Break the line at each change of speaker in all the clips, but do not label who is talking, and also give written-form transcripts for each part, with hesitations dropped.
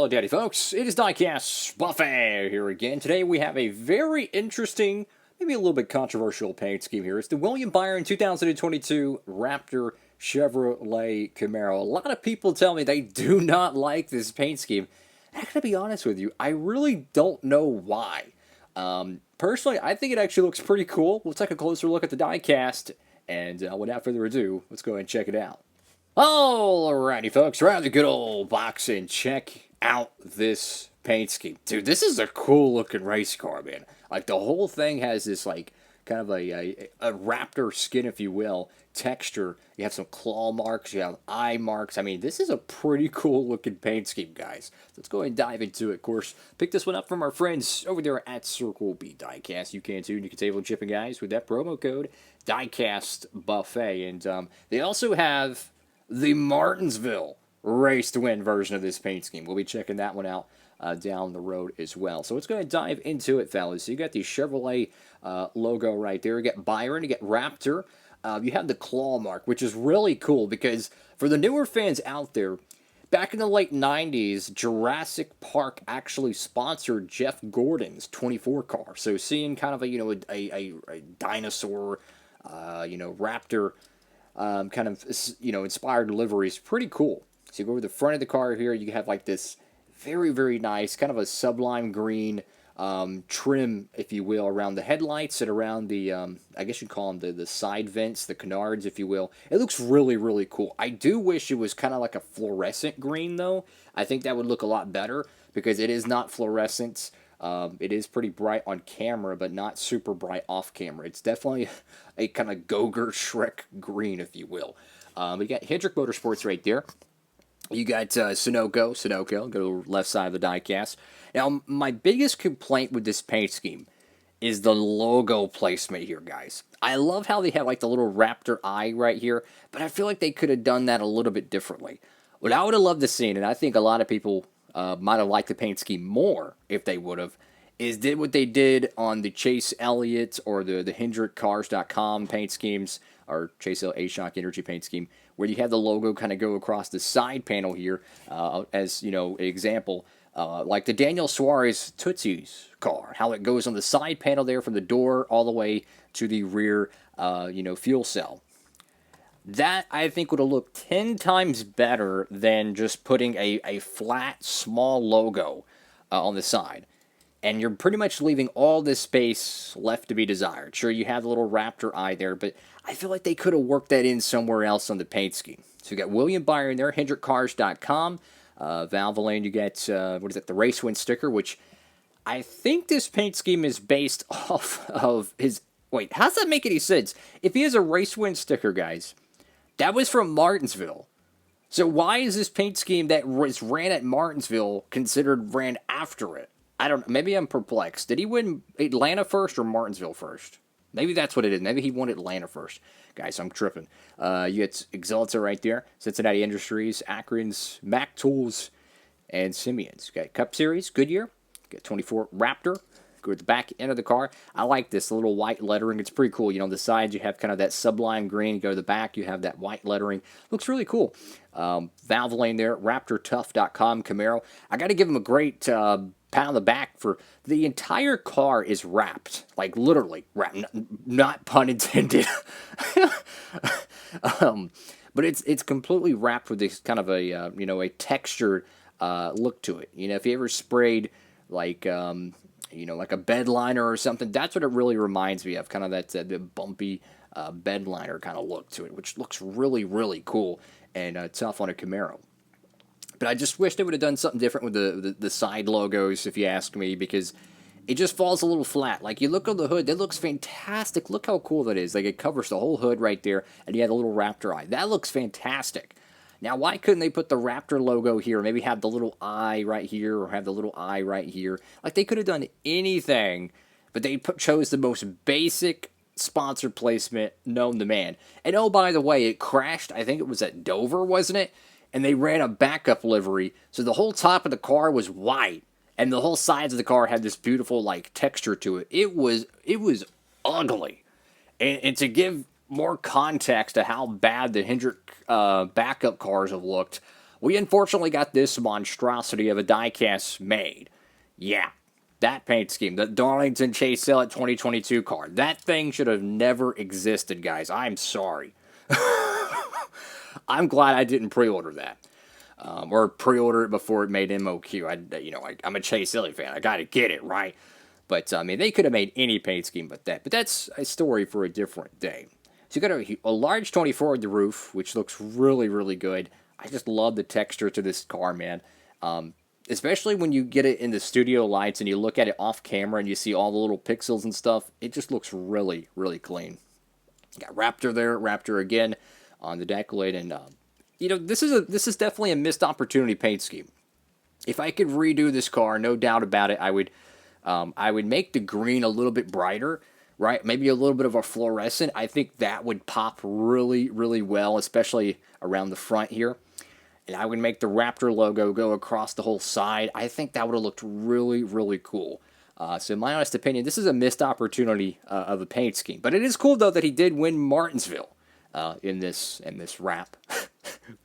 Daddy folks, it is Diecastbuffet here again. Today we have a very interesting, maybe a little bit controversial paint scheme here. It's the William Byron 2022 Raptor Chevrolet Camaro. A lot of people tell me they do not like this paint scheme. And I gotta be honest with you, I really don't know why. Personally, I think it actually looks pretty cool. We'll take a closer look at the diecast, and without further ado, let's go ahead and check it out. Alrighty, folks, around the good old box and check out this paint scheme. Dude, this is a cool looking race car, man. Like, the whole thing has this, like, kind of a Raptor skin, if you will, texture. You have some claw marks, you have eye marks. I mean, this is a pretty cool looking paint scheme, guys. Let's go ahead and dive into it. Of course, pick this one up from our friends over there at Circle B Diecast. You can too, and you can save on shipping, guys, with that promo code Diecastbuffet. And they also have the Martinsville race to win version of this paint scheme. We'll be checking that one out down the road as well. So let's go ahead and dive into it, fellas. So you got the Chevrolet logo right there. You got Byron, you got Raptor. You have the claw mark, which is really cool because for the newer fans out there, back in the late 90s, Jurassic Park actually sponsored Jeff Gordon's 24 car. So seeing kind of a dinosaur, Raptor kind of, inspired livery is pretty cool. So you go over the front of the car here, you have like this very, very nice, kind of a sublime green trim, if you will, around the headlights and around the, I guess you'd call them the side vents, the canards, if you will. It looks really, really cool. I do wish it was kind of like a fluorescent green, though. I think that would look a lot better because it is not fluorescent. It is pretty bright on camera, but not super bright off camera. It's definitely a kind of Gogurt Shrek green, if you will. We got Hendrick Motorsports right there. You got Sunoco, go to the left side of the diecast. Now, my biggest complaint with this paint scheme is the logo placement here, guys. I love how they have like the little Raptor eye right here, but I feel like they could have done that a little bit differently. What I would have loved to see, and I think a lot of people might have liked the paint scheme more if they would have, is did what they did on the Chase Elliott or the HendrickCars.com paint schemes, or Chase A-Shock Energy paint scheme, where you have the logo kind of go across the side panel here, as, an example, like the Daniel Suarez Tootsie's car, how it goes on the side panel there from the door all the way to the rear, fuel cell. That, I think, would have looked 10 times better than just putting a flat, small logo on the side. And you're pretty much leaving all this space left to be desired. Sure, you have the little Raptor eye there, but I feel like they could have worked that in somewhere else on the paint scheme. So you got William Byron there, HendrickCars.com. Valvoline, you get, the Race Win sticker, which I think this paint scheme is based off of his... Wait, how does that make any sense? If he has a Race Win sticker, guys, that was from Martinsville. So why is this paint scheme that was ran at Martinsville considered ran after it? I don't know. Maybe I'm perplexed. Did he win Atlanta first or Martinsville first? Maybe that's what it is. Maybe he won Atlanta first. Guys, I'm tripping. You get Exalta right there. Cincinnati Industries, Akron's, Mac Tools, and Simeon's. Got Cup Series, Goodyear. Got 24 Raptor. Go to the back end of the car. I like this little white lettering. It's pretty cool. On the sides, you have kind of that sublime green. Go to the back, you have that white lettering. Looks really cool. Valvoline there, RaptorTough.com, Camaro. I got to give him a great pat on the back for the entire car is wrapped. Like, literally wrapped. Not pun intended. But it's completely wrapped with this kind of a textured look to it. If you ever sprayed, like a bed liner or something, that's what it really reminds me of, kind of that bumpy bed liner kind of look to it, which looks really, really cool and tough on a Camaro. But I just wish they would have done something different with the side logos, if you ask me, because it just falls a little flat. Like, you look on the hood, that looks fantastic. Look how cool that is. Like, it covers the whole hood right there, and you have a little Raptor eye. That looks fantastic. Now, why couldn't they put the Raptor logo here? Maybe have the little eye right here or have the little eye right here. Like, they could have done anything, but they chose the most basic sponsor placement known to man. And, oh, by the way, it crashed. I think it was at Dover, wasn't it? And they ran a backup livery, so the whole top of the car was white, and the whole sides of the car had this beautiful, like, texture to it. It was ugly. And to give more context to how bad the Hendrick backup cars have looked, we unfortunately got this monstrosity of a diecast made. Yeah, that paint scheme, the Darlington Chase Sale at 2022 car, that thing should have never existed, guys. I'm sorry. I'm glad I didn't pre-order that. Or pre-order it before it made MOQ. I'm a Chase Ellie fan. I got to get it, right? But, I mean, they could have made any paint scheme but that. But that's a story for a different day. So you got a large 24 on the roof, which looks really, really good. I just love the texture to this car, man. Especially when you get it in the studio lights and you look at it off camera and you see all the little pixels and stuff. It just looks really, really clean. You got Raptor there, Raptor again on the deck lid. And, this is definitely a missed opportunity paint scheme. If I could redo this car, no doubt about it, I would make the green a little bit brighter, right? Maybe a little bit of a fluorescent. I think that would pop really, really well, especially around the front here. And I would make the Raptor logo go across the whole side. I think that would have looked really, really cool. So in my honest opinion, this is a missed opportunity of a paint scheme. But it is cool, though, that he did win Martinsville in this wrap.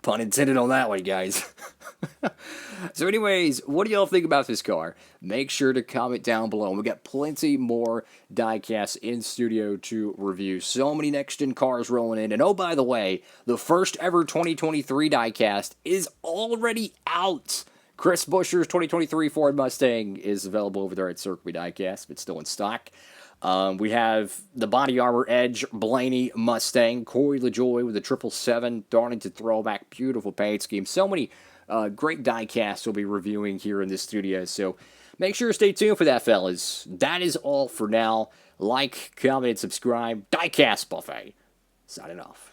Pun intended on that one, guys. So anyways, what do y'all think about this car? Make sure to comment down below. We got plenty more diecasts in studio to review. So many next-gen cars rolling in. And oh, by the way, the first ever 2023 diecast is already out. Chris Buescher's 2023 Ford Mustang is available over there at Circuit Diecast. It's still in stock. We have the Body Armor Edge Blaney Mustang, Corey LaJoy with the 777 Darlington throwback, beautiful paint scheme. So many great diecasts we'll be reviewing here in the studio, so make sure to stay tuned for that, fellas. That is all for now. Like, comment, and subscribe. Diecast Buffet, signing off.